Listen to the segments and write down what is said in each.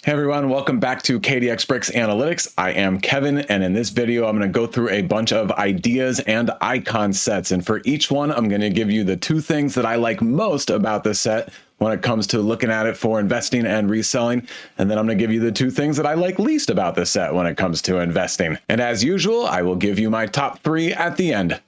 Hey everyone, welcome back to KDX Bricks Analytics. I am Kevin, and in this video, I'm going to go through a bunch of ideas and icon sets. And for each one, I'm going to give you the two things that I like most about the set when it comes to looking at it for investing and reselling. And then I'm going to give you the two things that I like least about the set when it comes to investing. And as usual, I will give you my top three at the end.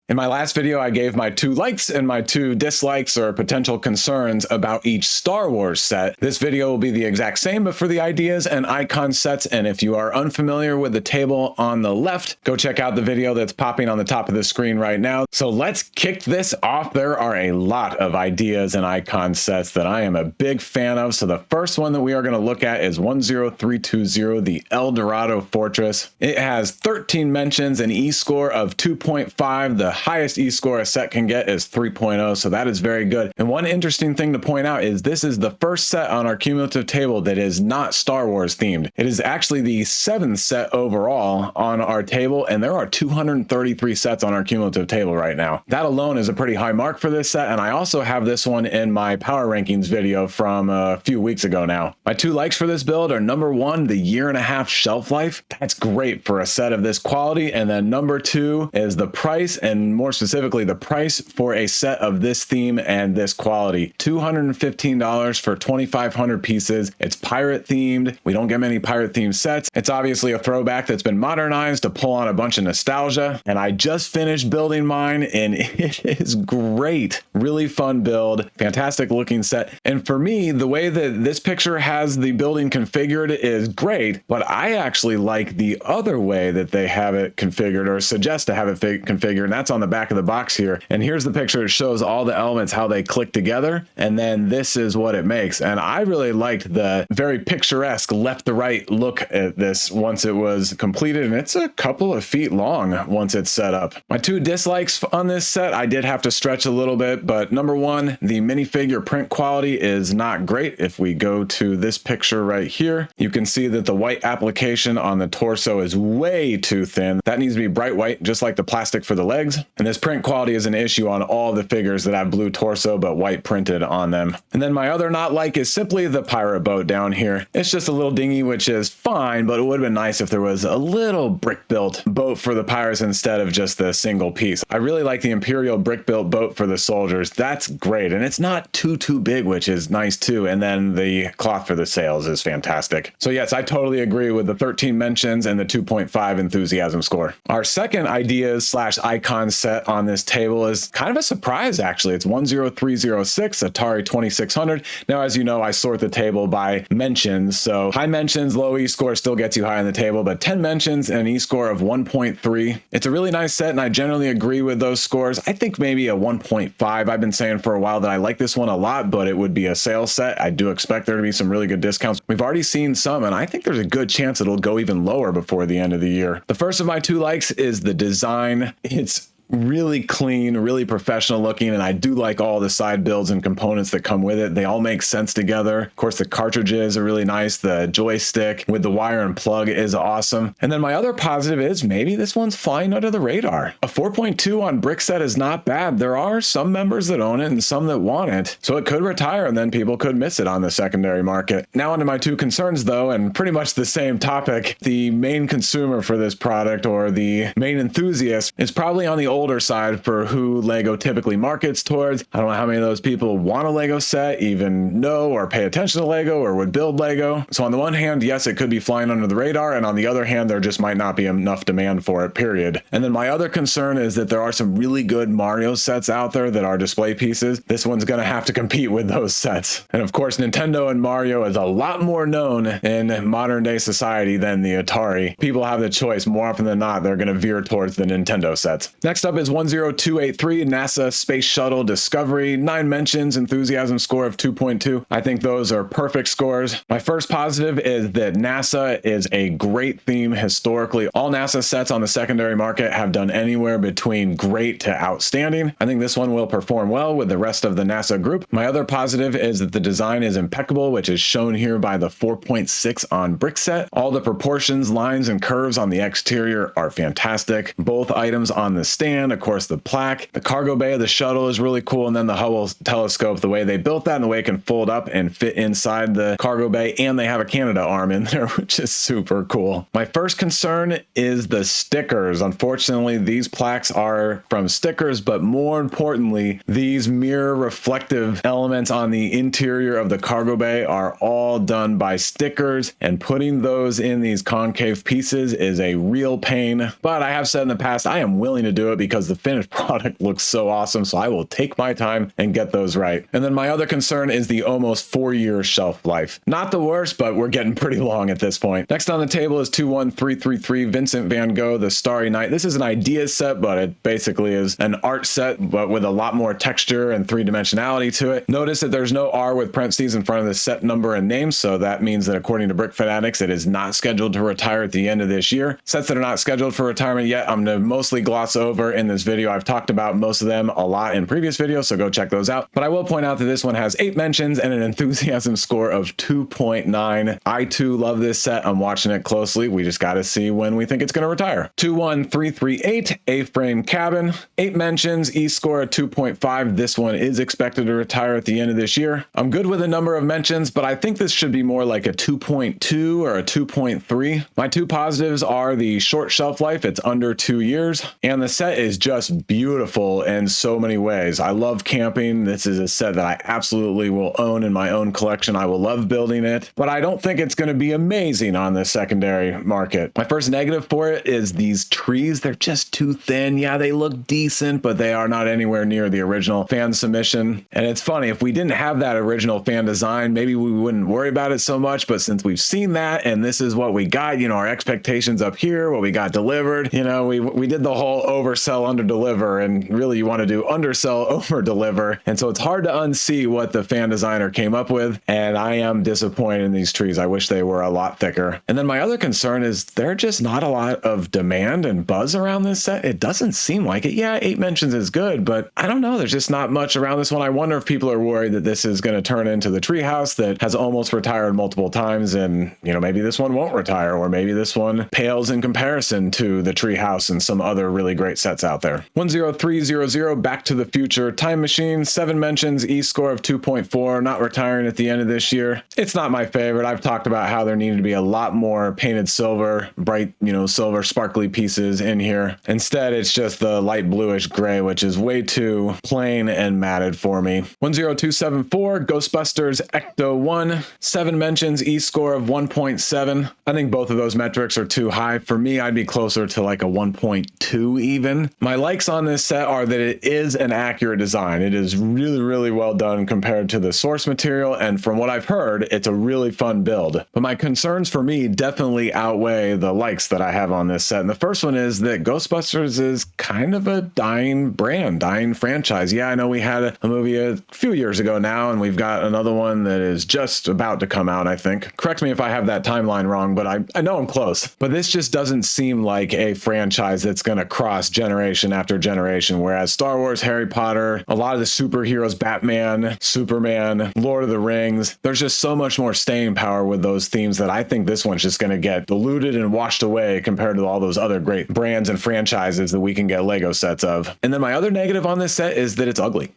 In my last video, I gave my 2 likes and my 2 dislikes or potential concerns about each Star Wars set. This video will be the exact same, but for the ideas and icon sets. And if you are unfamiliar with the table on the left, go check out the video that's popping on the top of the screen right now. So let's kick this off. There are a lot of ideas and icon sets that I am a big fan of. So the first one that we are going to look at is 10320, the El Dorado Fortress. It has 13 mentions, an E-score of 2.5. The highest E-score a set can get is 3.0, so that is very good. And one interesting thing to point out is this is the first set on our cumulative table that is not Star Wars themed. It is actually the 7th set overall on our table, and there are 233 sets on our cumulative table right now. That alone is a pretty high mark for this set, and I also have this one in my power rankings video from a few weeks ago now. My 2 likes for this build are number 1, the 1.5-year shelf life. That's great for a set of this quality. And then number 2 is the price, and more specifically the price for a set of this theme and this quality. $215 for 2,500 pieces. It's pirate themed. We don't get many pirate themed sets. It's obviously a throwback that's been modernized to pull on a bunch of nostalgia. And I just finished building mine and it is great. Really fun build, fantastic looking set. And for me, the way that this picture has the building configured is great, but I actually like the other way that they have it configured or suggest to have it configured, and that's on the back of the box here. And here's the picture. It shows all the elements, how they click together, and then this is what it makes. And I really liked the very picturesque left to right look at this once it was completed, and it's a couple of feet long once it's set up. My 2 dislikes on this set, I did have to stretch a little bit, but number 1, the minifigure print quality is not great. If we go to this picture right here, you can see that the white application on the torso is way too thin. That needs to be bright white, just like the plastic for the legs. And this print quality is an issue on all the figures that have blue torso but white printed on them. And then my other not like is simply the pirate boat down here. It's just a little dinghy, which is fine, but it would have been nice if there was a little brick built boat for the pirates instead of just the single piece. I really like the Imperial brick built boat for the soldiers. That's great. And it's not too big, which is nice too. And then the cloth for the sails is fantastic. So yes, I totally agree with the 13 mentions and the 2.5 enthusiasm score. Our second ideas / icon set on this table is kind of a surprise, actually. It's 10306 Atari 2600. Now, as you know, I sort the table by mentions. So high mentions, low E-score still gets you high on the table, but 10 mentions and an E-score of 1.3. It's a really nice set, and I generally agree with those scores. I think maybe a 1.5. I've been saying for a while that I like this one a lot, but it would be a sales set. I do expect there to be some really good discounts. We've already seen some, and I think there's a good chance it'll go even lower before the end of the year. The first of my 2 likes is the design. It's really clean, really professional looking, and I do like all the side builds and components that come with it. They all make sense together. Of course, the cartridges are really nice. The joystick with the wire and plug is awesome. And then my other positive is maybe this one's flying under the radar. A 4.2 on Brickset is not bad. There are some members that own it and some that want it, so it could retire and then people could miss it on the secondary market. Now onto my 2 concerns though, and pretty much the same topic. The main consumer for this product, or the main enthusiast, is probably on the older side for who Lego typically markets towards. I don't know how many of those people want a Lego set, even know or pay attention to Lego or would build Lego. So on the one hand, yes, it could be flying under the radar, and on the other hand, there just might not be enough demand for it, period. And then my other concern is that there are some really good Mario sets out there that are display pieces. This one's going to have to compete with those sets. And of course, Nintendo and Mario is a lot more known in modern day society than the Atari. People have the choice. More often than not, they're going to veer towards the Nintendo sets. Next up is 10283 NASA Space Shuttle Discovery. 9 mentions, enthusiasm score of 2.2. I think those are perfect scores. My first positive is that NASA is a great theme historically. All NASA sets on the secondary market have done anywhere between great to outstanding. I think this one will perform well with the rest of the NASA group. My other positive is that the design is impeccable, which is shown here by the 4.6 on Brickset. All the proportions, lines, and curves on the exterior are fantastic. Both items on the stand stand, of course, the plaque. The cargo bay of the shuttle is really cool. And then the Hubble telescope, the way they built that and the way it can fold up and fit inside the cargo bay. And they have a Canada arm in there, which is super cool. My first concern is the stickers. Unfortunately, these plaques are from stickers, but more importantly, these mirror reflective elements on the interior of the cargo bay are all done by stickers, and putting those in these concave pieces is a real pain. But I have said in the past, I am willing to do it because the finished product looks so awesome, so I will take my time and get those right. And then my other concern is the almost 4-year shelf life. Not the worst, but we're getting pretty long at this point. Next on the table is 21333 Vincent van Gogh, The Starry Night. This is an idea set, but it basically is an art set, but with a lot more texture and three-dimensionality to it. Notice that there's no R with parentheses in front of the set number and name, so that means that according to Brick Fanatics, it is not scheduled to retire at the end of this year. Sets that are not scheduled for retirement yet, I'm going to mostly gloss over in this video. I've talked about most of them a lot in previous videos, so go check those out. But I will point out that this one has 8 mentions and an enthusiasm score of 2.9. I too love this set. I'm watching it closely. We just got to see when we think it's going to retire. 21338 A-frame cabin, 8 mentions, E-score at 2.5. This one is expected to retire at the end of this year. I'm good with a number of mentions, but I think this should be more like a 2.2 or a 2.3. My 2 positives are the short shelf life. It's under 2 years. And the set is just beautiful in so many ways. I love camping. This is a set that I absolutely will own in my own collection. I will love building it, but I don't think it's going to be amazing on the secondary market. My first negative for it is these trees. They're just too thin. Yeah, they look decent, but they are not anywhere near the original fan submission. And it's funny, if we didn't have that original fan design, maybe we wouldn't worry about it so much. But since we've seen that, and this is what we got, you know, our expectations up here, what we got delivered, you know, we did the whole oversell, under deliver, and really you want to do undersell, over deliver. And so it's hard to unsee what the fan designer came up with. And I am disappointed in these trees. I wish they were a lot thicker. And then my other concern is there's just not a lot of demand and buzz around this set. It doesn't seem like it. Yeah, 8 mentions is good, but I don't know. There's just not much around this one. I wonder if people are worried that this is going to turn into the treehouse that has almost retired multiple times. And, you know, maybe this one won't retire, or maybe this one pales in comparison to the treehouse and some other really great sets out there. 10300 Back to the Future Time Machine, 7 mentions, E-score of 2.4, not retiring at the end of this year. It's not my favorite. I've talked about how there needed to be a lot more painted silver, bright, you know, silver sparkly pieces in here. Instead, it's just the light bluish gray, which is way too plain and matted for me. 10274 Ghostbusters Ecto 1, 7 mentions, E-score of 1.7. I think both of those metrics are too high. For me, I'd be closer to like a 1.2 even. My likes on this set are that it is an accurate design. It is really, really well done compared to the source material, and from what I've heard, it's a really fun build. But my concerns for me definitely outweigh the likes that I have on this set. And the first one is that Ghostbusters is kind of a dying brand, dying franchise. Yeah, I know we had a movie a few years ago now, and we've got another one that is just about to come out, I think. Correct me if I have that timeline wrong, but I know I'm close. But this just doesn't seem like a franchise that's going to cross generation after generation, whereas Star Wars, Harry Potter, a lot of the superheroes, Batman, Superman, Lord of the Rings, there's just so much more staying power with those themes that I think this one's just going to get diluted and washed away compared to all those other great brands and franchises that we can get Lego sets of. And then my other negative on this set is that it's ugly.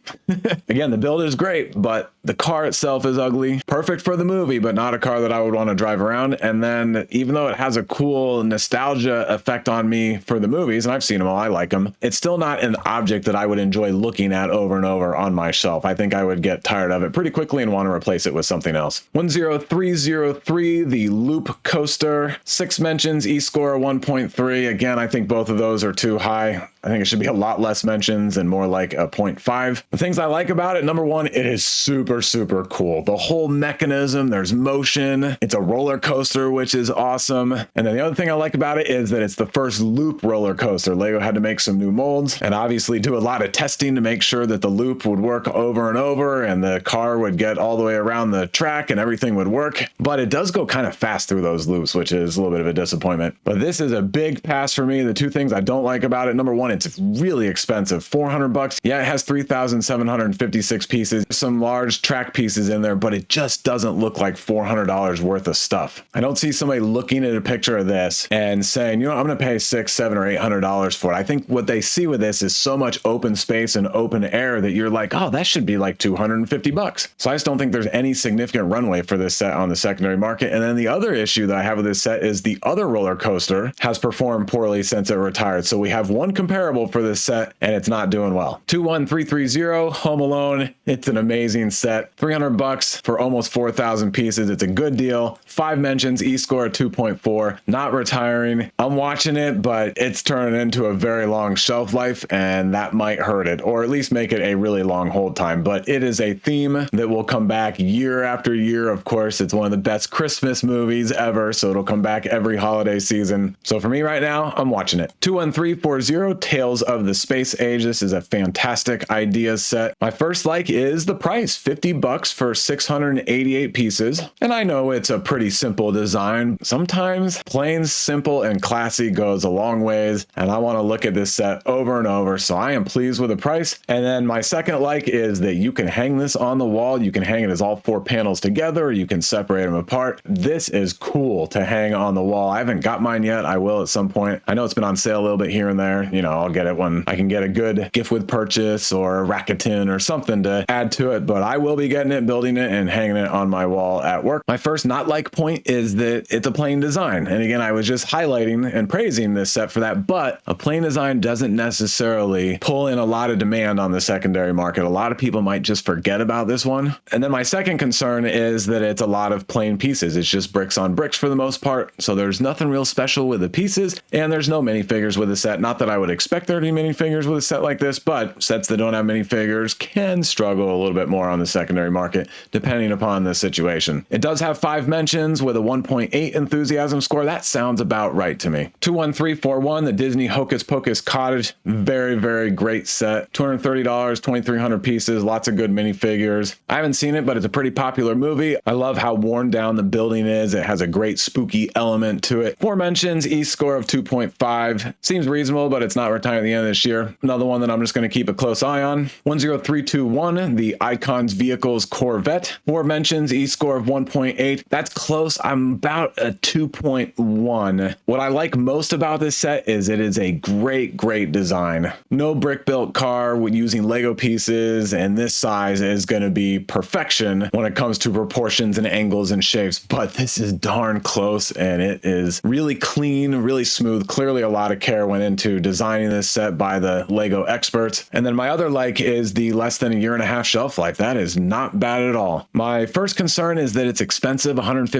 Again, the build is great, but the car itself is ugly. Perfect for the movie, but not a car that I would want to drive around. And then even though it has a cool nostalgia effect on me for the movies, and I've seen them all, I like them, it's still not an object that I would enjoy looking at over and over on my shelf. I think I would get tired of it pretty quickly and want to replace it with something else. 10303, the Loop Coaster, 6 mentions, E-score 1.3. Again, I think both of those are too high. I think it should be a lot less mentions and more like a 0.5. The things I like about it, number one, it is super, super cool. The whole mechanism, there's motion. It's a roller coaster, which is awesome. And then the other thing I like about it is that it's the first loop roller coaster. Lego had to make some new molds and obviously do a lot of testing to make sure that the loop would work over and over and the car would get all the way around the track and everything would work. But it does go kind of fast through those loops, which is a little bit of a disappointment. But this is a big pass for me. The 2 things I don't like about it, number one, one, it's really expensive, 400 bucks. Yeah, it has 3,756 pieces, some large track pieces in there, but it just doesn't look like $400 worth of stuff. I don't see somebody looking at a picture of this and saying, you know, I'm going to pay $600, $700, or $800 for it. I think what they see with this is so much open space and open air that you're like, oh, that should be like 250 bucks. So I just don't think there's any significant runway for this set on the secondary market. And then the other issue that I have with this set is the other roller coaster has performed poorly since it retired. So we have one comparable for this set and it's not doing well. 21330 Home Alone. It's an amazing set. 300 bucks for almost 4,000 pieces. It's a good deal. 5 mentions, E-score 2.4, not retiring. I'm watching it, but it's turning into a very long shelf life and that might hurt it, or at least make it a really long hold time. But it is a theme that will come back year after year. Of course, it's one of the best Christmas movies ever, so it'll come back every holiday season. So for me right now, I'm watching it. 21340 Tales of the Space Age. This is a fantastic idea set. My first like is the price, 50 bucks for 688 pieces. And I know it's a pretty simple design. Sometimes plain, simple, and classy goes a long ways, and I want to look at this set over and over, so I am pleased with the price. And then my second like is that you can hang this on the wall. You can hang it as all 4 panels together, or you can separate them apart. This is cool to hang on the wall. I haven't got mine yet. I will at some point. I know it's been on sale a little bit here and there. You know, I'll get it when I can get a good gift with purchase or Rakuten or something to add to it, but I will be getting it, building it, and hanging it on my wall at work. My first not like point is that it's a plain design. And again, I was just highlighting and praising this set for that, but a plain design doesn't necessarily pull in a lot of demand on the secondary market. A lot of people might just forget about this one. And then my second concern is that it's a lot of plain pieces. It's just bricks on bricks for the most part. So there's nothing real special with the pieces, and there's no minifigures with the set. Not that I would expect there to be minifigures with a set like this, but sets that don't have minifigures can struggle a little bit more on the secondary market, depending upon the situation. It does have 5 mentions with a 1.8 enthusiasm score. That sounds about right to me. 21341, the Disney Hocus Pocus Cottage. Very, very great set. $230, 2,300 pieces, lots of good minifigures. I haven't seen it, but it's a pretty popular movie. I love how worn down the building is. It has a great spooky element to it. 4 mentions, E-score of 2.5. Seems reasonable, but it's not retiring at the end of this year. Another one that I'm just going to keep a close eye on. 10321, the Icons Vehicles Corvette. 4 mentions, E-score of 1.8. That's close. I'm about a 2.1. What I like most about this set is it is a great, great design. No brick built car with using Lego pieces, and this size is going to be perfection when it comes to proportions and angles and shapes, but this is darn close and it is really clean, really smooth. Clearly a lot of care went into designing this set by the Lego experts. And then my other like is the less than a year and a half shelf life. That is not bad at all. My first concern is that it's expensive, $150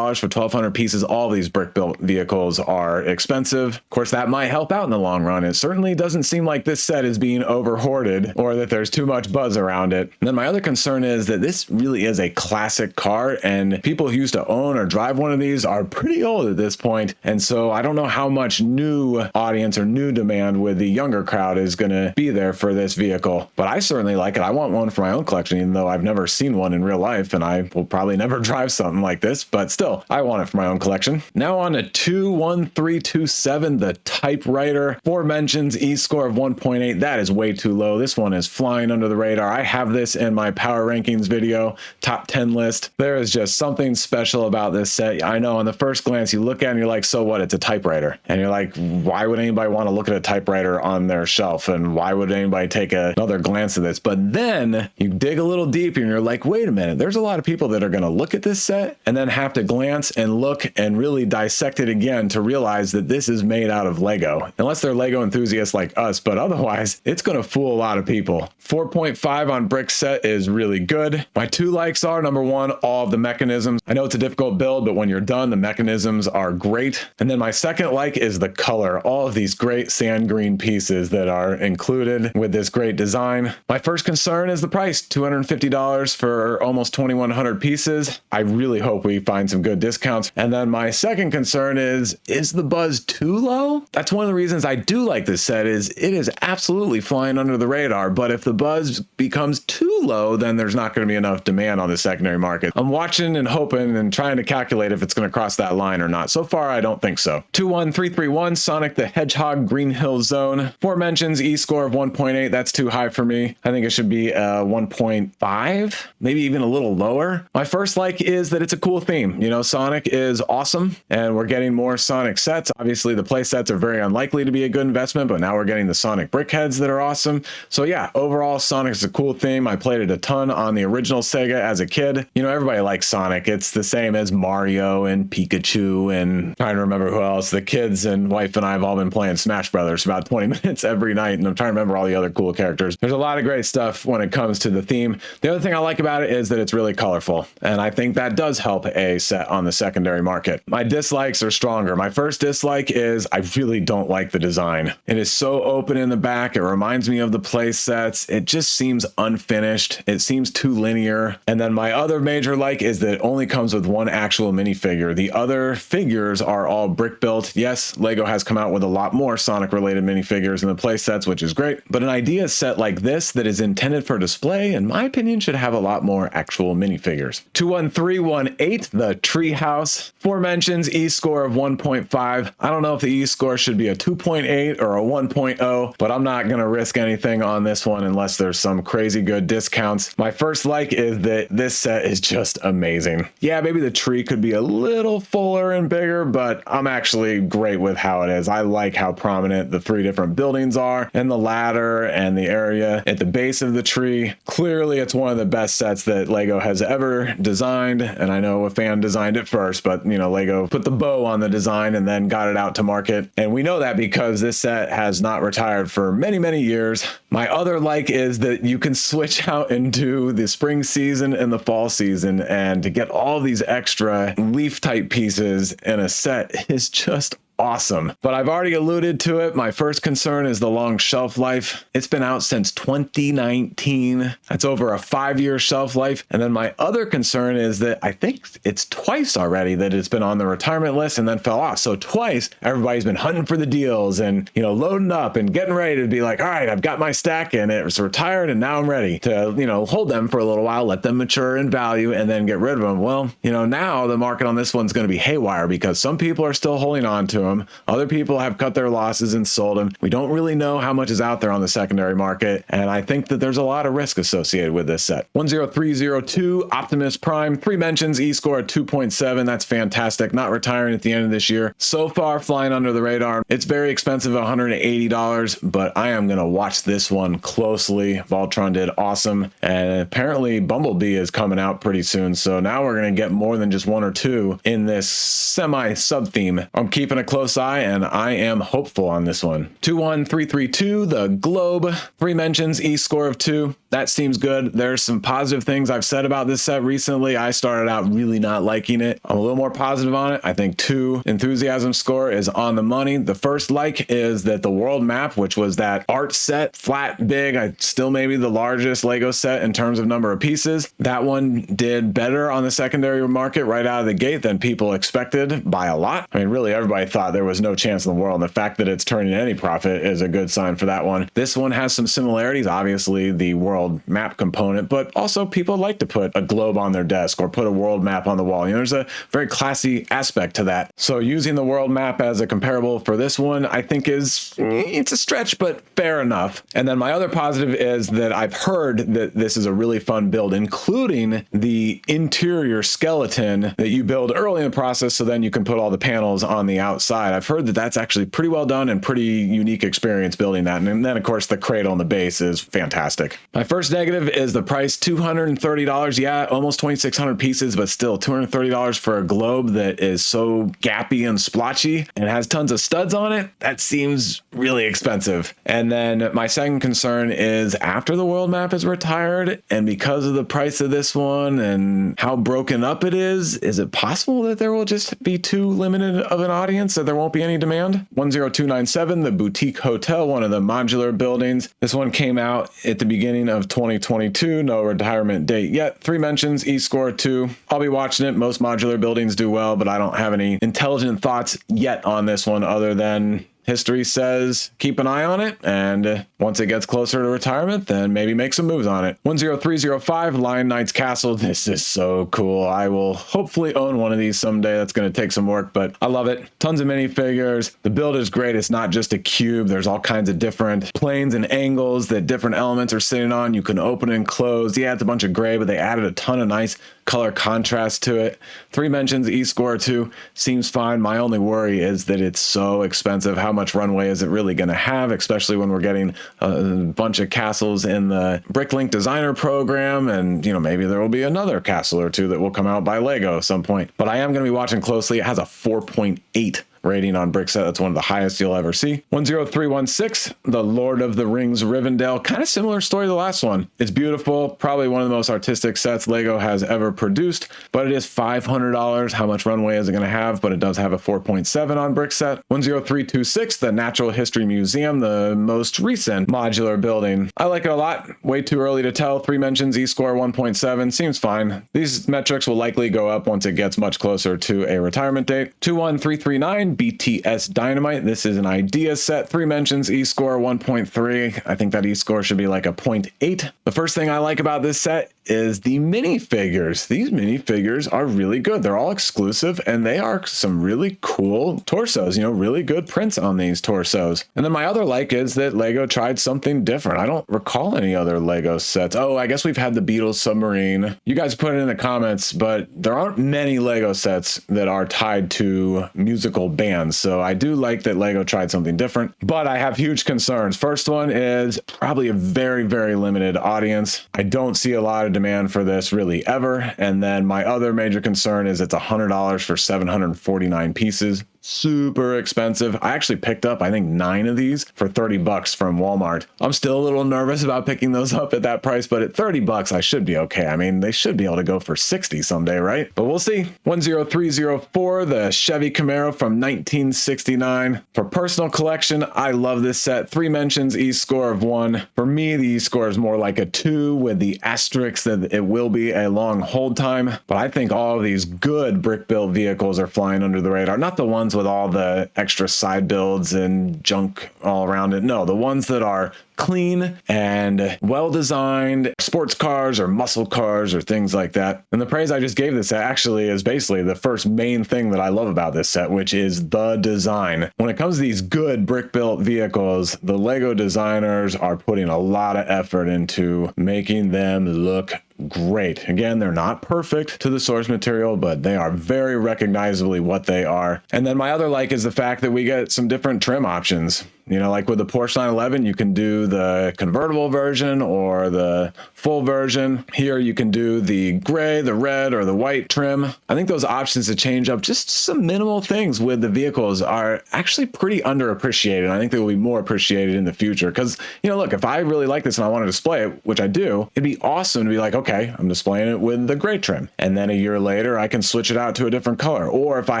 for 1,200 pieces. All these brick built vehicles are expensive. Of course, that might help out in the long run. It certainly doesn't seem like this set is being over hoarded or that there's too much buzz around it. And then my other concern is that this really is a classic car, and people who used to own or drive one of these are pretty old at this point. And so I don't know how much new audience or new demand with the younger crowd is going to be there for this vehicle, but I certainly like it. I want one for my own collection, even though I've never seen one in real life, and I will probably never drive something like this, but still, I want it for my own collection. Now on to 21327, the typewriter. 4 mentions, E-score of 1.8. That is way too low. This one is flying under the radar. I have this in my power rankings video, top 10 list. There is just something special about this set. I know on the first glance you look at it and you're like, so what? It's a typewriter. And you're like, why would anybody want to look at a typewriter on their shelf? And why would anybody take another glance at this? But then you dig a little deeper and you're like, wait a minute, there's a lot of people that are going to look at this set and then have to glance and look and really dissect it again to realize that this is made out of Lego. Unless they're Lego enthusiasts like us, but otherwise it's going to fool a lot of people. 4.5 on brick set is really good. My 2 likes are, number 1, all of the mechanisms. I know it's a difficult build, but when you're done, the mechanisms are great. And then my second like is the color. All of these great sand green pieces that are included with this great design. My first concern is the price, $250 for almost 2,100 pieces. I really hope we find some good discounts. And then my second concern is the buzz too low? That's one of the reasons I do like this set is it is absolutely flying under the radar, but if the buzz becomes too low, then there's not going to be enough demand on the secondary market. I'm watching and hoping and trying to calculate if it's going to cross that line or not. So far, I don't think so. 21331, Sonic the Hedgehog Green Hill Zone. zone. Aforementioned E-score of 1.8, that's too high for me. I think it should be 1.5, maybe even a little lower. My first like is that it's a cool theme. You know, Sonic is awesome, and we're getting more Sonic sets. Obviously, the play sets are very unlikely to be a good investment, but now we're getting the Sonic brickheads that are awesome. So yeah, overall, Sonic is a cool theme. I played it a ton on the original Sega as a kid. You know, everybody likes Sonic. It's the same as Mario and Pikachu, and trying to remember who else. The kids and wife and I have all been playing Smash Brothers for about 20 minutes every night, and I'm trying to remember all the other cool characters. There's a lot of great stuff when it comes to the theme. The other thing I like about it is that it's really colorful, and I think that does help a set on the secondary market. My dislikes are stronger. My first dislike is I really don't like the design. It is so open in the back. It reminds me of the play sets. It just seems unfinished. It seems too linear. And then my other major like is that it only comes with one actual minifigure. The other figures are all brick built. Yes, Lego has come out with a lot more Sonic related minifigures in the play sets, which is great. But an idea set like this that is intended for display, in my opinion, should have a lot more actual minifigures. 21318, the Treehouse. Aforementioned E-score of 1.5. I don't know if the E-score should be a 2.8 or a 1.0, but I'm not going to risk anything on this one unless there's some crazy good discounts. My first like is that this set is just amazing. Yeah, maybe the tree could be a little fuller and bigger, but I'm actually great with how it is. I like how prominent the three different buildings are, and the ladder and the area at the base of the tree. Clearly, it's one of the best sets that Lego has ever designed, and I know a fan designed it first, but you know, Lego put the bow on the design and then got it out to market, and we know that because this set has not retired for many, many years. My other like is that you can switch out and do the spring season and the fall season, and to get all these extra leaf type pieces in a set is just awesome. But I've already alluded to it. My first concern is the long shelf life. It's been out since 2019. That's over a 5-year shelf life. And then my other concern is that I think it's twice already that it's been on the retirement list and then fell off. So twice everybody's been hunting for the deals and, you know, loading up and getting ready to be like, all right, I've got my stack and it's retired and now I'm ready to, you know, hold them for a little while, let them mature in value and then get rid of them. Well, you know, now the market on this one's going to be haywire because some people are still holding on to them. Other people have cut their losses and sold them. We don't really know how much is out there on the secondary market, and I think that there's a lot of risk associated with this set. 10302 Optimus Prime, 3 mentions, E-score at 2.7. That's fantastic. Not retiring at the end of this year. So far, flying under the radar. It's very expensive, $180, but I am going to watch this one closely. Voltron did awesome, and apparently Bumblebee is coming out pretty soon, so now we're going to get more than just one or two in this semi-sub-theme. I'm keeping a close eye, and I am hopeful on this one. 21332, the Globe, 3 mentions, E-score of 2. That seems good. There's some positive things I've said about this set recently. I started out really not liking it. I'm a little more positive on it. I think 2 enthusiasm score is on the money. The first like is that the world map, which was that art set, flat, big, still maybe the largest Lego set in terms of number of pieces. That one did better on the secondary market right out of the gate than people expected by a lot. I mean, really everybody thought there was no chance in the world. And the fact that it's turning any profit is a good sign for that one. This one has some similarities, obviously the world map component, but also people like to put a globe on their desk or put a world map on the wall. You know, there's a very classy aspect to that. So using the world map as a comparable for this one, I think it's a stretch, but fair enough. And then my other positive is that I've heard that this is a really fun build, including the interior skeleton that you build early in the process, so then you can put all the panels on the outside. I've heard that that's actually pretty well done and pretty unique experience building that. And then of course the cradle and the base is fantastic. My first negative is the price, $230. Yeah, almost 2,600 pieces, but still $230 for a globe that is so gappy and splotchy and has tons of studs on it. That seems really expensive. And then my second concern is after the world map is retired, and because of the price of this one and how broken up it is it possible that there will just be too limited of an audience, that there won't be any demand? 10297, the Boutique Hotel, one of the modular buildings. This one came out at the beginning of 2022, no retirement date yet. 3 mentions, E-score 2. I'll be watching it. Most modular buildings do well, but I don't have any intelligent thoughts yet on this one other than history says keep an eye on it, and once it gets closer to retirement, then maybe make some moves on it. 10305 Lion Knight's Castle. This is so cool. I will hopefully own one of these someday. That's going to take some work, but I love it. Tons of minifigures. The build is great. It's not just a cube. There's all kinds of different planes and angles that different elements are sitting on. You can open and close. Yeah, it's a bunch of gray, but they added a ton of nice color contrast to it. 3 mentions, E-score 2 seems fine. My only worry is that it's so expensive. How much runway is it really going to have, especially when we're getting a bunch of castles in the Bricklink designer program, and maybe there will be another castle or two that will come out by Lego at some point. But I am going to be watching closely. It has a 4.8 rating on Brickset. That's one of the highest you'll ever see. 10316, the Lord of the Rings Rivendell. Kind of similar story to the last one. It's beautiful. Probably one of the most artistic sets Lego has ever produced, but it is $500. How much runway is it going to have? But it does have a 4.7 on Brickset. 10326, the Natural History Museum, the most recent modular building. I like it a lot. Way too early to tell. 3 mentions, E-score 1.7. Seems fine. These metrics will likely go up once it gets much closer to a retirement date. 21339, BTS Dynamite. This is an idea set. 3 mentions, E-score 1.3. I think that E-score should be like a 0.8. The first thing I like about this set is the minifigures. These minifigures are really good. They're all exclusive, and they are some really cool torsos, really good prints on these torsos. And then my other like is that Lego tried something different. I don't recall any other Lego sets. Oh, I guess we've had the Beatles submarine. You guys put it in the comments, but there aren't many Lego sets that are tied to musical bands. So I do like that Lego tried something different, but I have huge concerns. First one is probably a very, very limited audience. I don't see a lot of demand for this really ever. And then my other major concern is it's $100 for 749 pieces. Super expensive. I actually picked up, I think, 9 of these for $30 from Walmart. I'm still a little nervous about picking those up at that price, but at $30, I should be okay. I mean, they should be able to go for 60 someday, right? But we'll see. 10304, the Chevy Camaro from 1969. For personal collection, I love this set. 3 mentions, E-score of 1. For me, the E-score is more like a 2 with the asterisk that it will be a long hold time. But I think all of these good brick-built vehicles are flying under the radar. Not the ones with all the extra side builds and junk all around it. No, the ones that are clean and well-designed sports cars or muscle cars or things like that. And the praise I just gave this set actually is basically the first main thing that I love about this set, which is the design. When it comes to these good brick-built vehicles, the Lego designers are putting a lot of effort into making them look great. Again, they're not perfect to the source material, but they are very recognizably what they are. And then my other like is the fact that we get some different trim options. Like with the Porsche 911, you can do the convertible version or the full version. Here you can do the gray, the red, or the white trim. I think those options to change up just some minimal things with the vehicles are actually pretty underappreciated. I think they will be more appreciated in the future because, look, if I really like this and I want to display it, which I do, it'd be awesome to be like, okay, I'm displaying it with the gray trim. And then a year later, I can switch it out to a different color. Or if I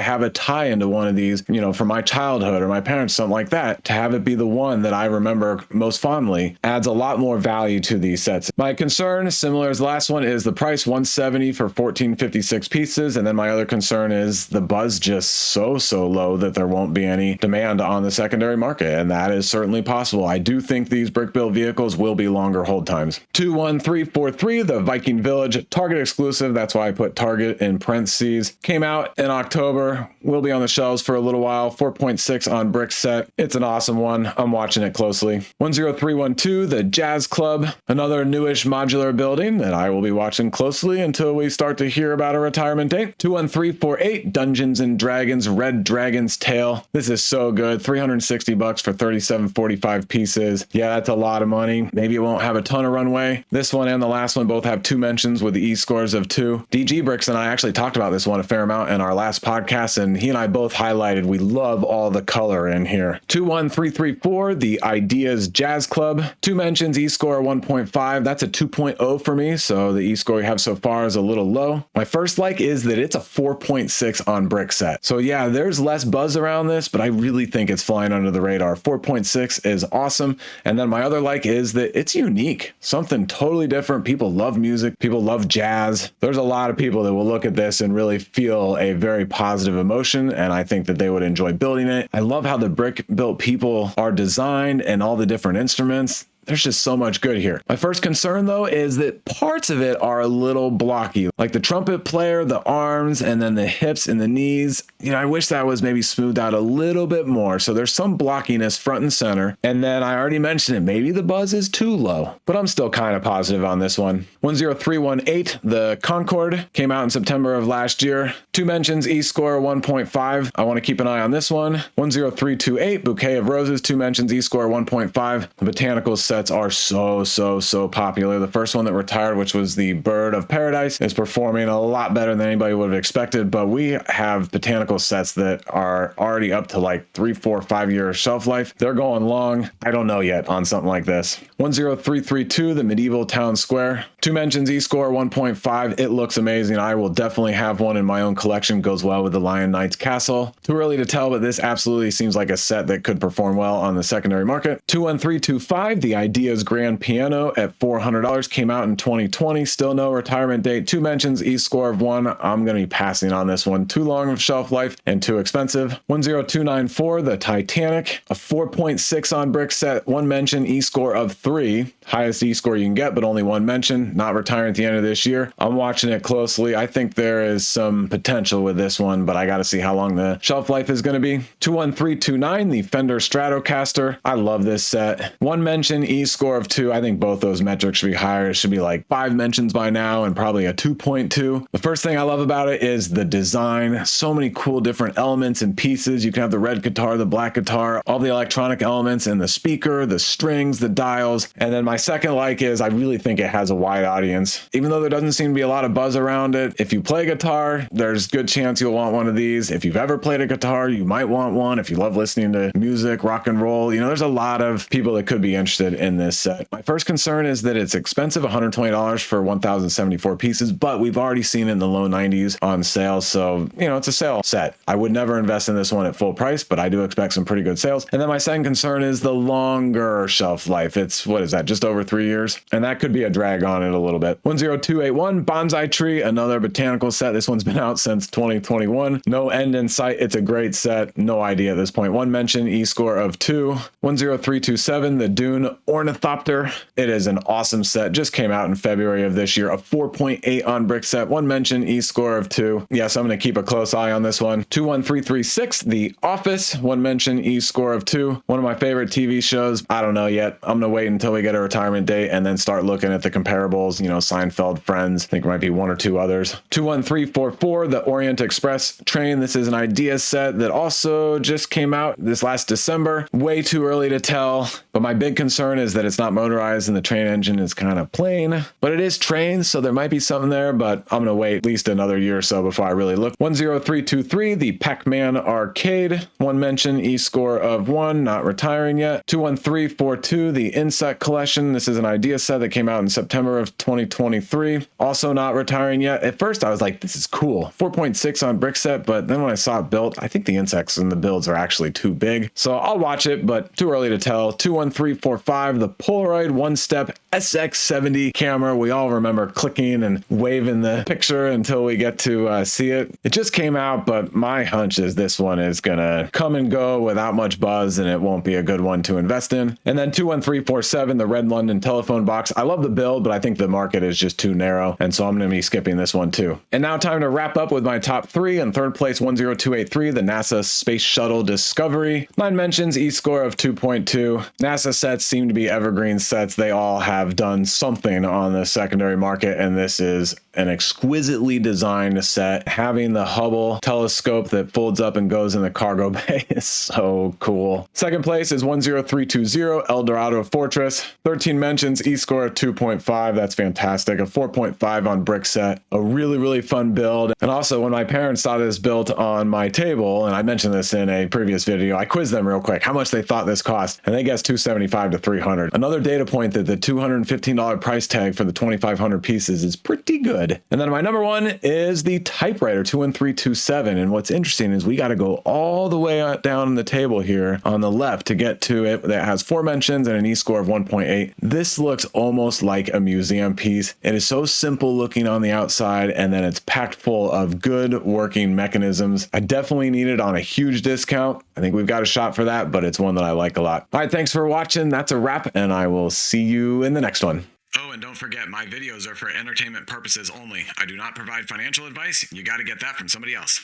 have a tie into one of these, from my childhood or my parents, something like that, to have it be the one that I remember most fondly adds a lot more value to these sets. My concern, similar as the last one, is the price, $170 for 1456 pieces. And then my other concern is the buzz just so low that there won't be any demand on the secondary market. And that is certainly possible. I do think these brick built vehicles will be longer hold times. 21343, the Viking Village, Target exclusive. That's why I put Target in parentheses. Came out in October. Will be on the shelves for a little while. 4.6 on Brickset. It's an awesome one. I'm watching it closely. 10312, the Jazz Club, another newish modular building that I will be watching closely until we start to hear about a retirement date. 21348, Dungeons and Dragons, Red Dragon's Tale. This is so good. $360 for 3745 pieces. Yeah, that's a lot of money. Maybe it won't have a ton of runway. This one and the last one both have 2 mentions with the E-scores of 2. DG Bricks and I actually talked about this one a fair amount in our last podcast, and he and I both highlighted we love all the color in here. 21333, 10334, the Ideas Jazz Club. 2 mentions, E-score 1.5. That's a 2.0 for me, so the E-score we have so far is a little low. My first like is that it's a 4.6 on brick set. So yeah, there's less buzz around this, but I really think it's flying under the radar. 4.6 is awesome. And then my other like is that it's unique, something totally different. People love music, people love jazz. There's a lot of people that will look at this and really feel a very positive emotion, and I think that they would enjoy building it. I love how the brick built people are designed and all the different instruments. There's just so much good here. My first concern though is that parts of it are a little blocky, like the trumpet player, the arms, and then the hips and the knees. You know, I wish that was maybe smoothed out a little bit more. So there's some blockiness front and center. And then I already mentioned it, maybe the buzz is too low, but I'm still kind of positive on this one. 10318, the Concorde, came out in September of last year. 2 mentions, E-score 1.5. I want to keep an eye on this one. 10328, Bouquet of Roses, 2 mentions, E-score 1.5. The botanical sets are so popular. The first one that retired, which was the Bird of Paradise, is performing a lot better than anybody would have expected, but we have botanical sets that are already up to like 3, 4, 5 year shelf life. They're going long. I don't know yet on something like this. 10332, the Medieval Town Square. 2 mentions, E-score 1.5. It looks amazing. I will definitely have one in my own collection. Goes well with the Lion Knight's Castle. Too early to tell, but this absolutely seems like a set that could perform well on the secondary market. 21325, the Ideas Grand Piano at $400, came out in 2020. Still no retirement date. 2 mentions, E-score of 1. I'm going to be passing on this one. Too long of shelf life and too expensive. 10294, the Titanic, a 4.6 on brick set. 1 mention, E-score of 3. Highest E-score you can get, but only 1 mention. Not retiring at the end of this year. I'm watching it closely. I think there is some potential with this one, but I got to see how long the shelf life is going to be. 21329, the Fender Stratocaster. I love this set. 1 mention, E-score of 2. I think both those metrics should be higher. It should be like 5 mentions by now and probably a 2.2. The first thing I love about it is the design. So many cool different elements and pieces. You can have the red guitar, the black guitar, all the electronic elements, and the speaker, the strings, the dials. And then my second like is I really think it has a wide audience. Even though there doesn't seem to be a lot of buzz around it, if you play guitar, there's good chance you'll want one of these. If you've ever played a guitar, you might want one. If you love listening to music, rock and roll, you know, there's a lot of people that could be interested in this set. My first concern is that it's expensive, $120 for 1,074 pieces, but we've already seen it in the low 90s on sale. So, you know, it's a sale set. I would never invest in this one at full price, but I do expect some pretty good sales. And then my second concern is the longer shelf life. It's, what is that, just over 3 years? And that could be a drag on it a little bit. 10281, Bonsai Tree, another botanical set. This one's been out since 2021. No end in sight. It's a great set. No idea at this point. 1 mention, E-score of 2. 10327, the Dune Ornithopter. It is an awesome set. Just came out in February of this year. A 4.8 on brick set. 1 mention, E-score of 2. Yes, I'm going to keep a close eye on this one. 21336, The Office. 1 mention, E-score of 2. One of my favorite TV shows. I don't know yet. I'm going to wait until we get a retirement date and then start looking at the comparables. You know, Seinfeld, Friends. I think there might be 1 or 2 others. 21344, the Orient Express train. This is an idea set that also just came out this last December. Way too early to tell, but my big concern is that it's not motorized and the train engine is kind of plain, but it is trained, so there might be something there, but I'm going to wait at least another year or so before I really look. 10323, the Pac-Man Arcade. 1 mention, E-score of 1, not retiring yet. 21342, the Insect Collection. This is an idea set that came out in September of 2023. Also not retiring yet. At first I was like, this is cool. 4.6 on brick set, but then when I saw it built, I think the insects in the builds are actually too big. So I'll watch it, but too early to tell. 21345, the Polaroid one-step SX70 camera. We all remember clicking and waving the picture until we get to see it. It just came out, but my hunch is this one is gonna come and go without much buzz and it won't be a good one to invest in. And then 21347, the Red London telephone box. I love the build, but I think the market is just too narrow, and so I'm gonna be skipping this one too. And now time to wrap up with my top 3. In third place, 10283, the NASA Space Shuttle Discovery. 9 mentions, E-score of 2.2. NASA sets seem to be evergreen sets. They all have done something on the secondary market, and this is an exquisitely designed set. Having the Hubble telescope that folds up and goes in the cargo bay is so cool. Second place is 10320 El Dorado Fortress. 13 mentions, E-score 2.5. That's fantastic. A 4.5 on brick set. A really, really fun build. And also, when my parents saw this built on my table, and I mentioned this in a previous video, I quizzed them real quick how much they thought this cost, and they guessed $275 to $300. Another data point that the $215 price tag for the 2,500 pieces is pretty good. And then my number one is the typewriter 21327. And what's interesting is we got to go all the way down the table here on the left to get to it. That has 4 mentions and an E-score of 1.8. This looks almost like a museum piece. It is so simple looking on the outside, and then it's packed full of good working mechanisms. I definitely need it on a huge discount. I think we've got a shot for that, but it's one that I like a lot. All right, thanks for watching. That's a wrap, and I will see you in the next one. Oh, and don't forget, my videos are for entertainment purposes only. I do not provide financial advice. You got to get that from somebody else.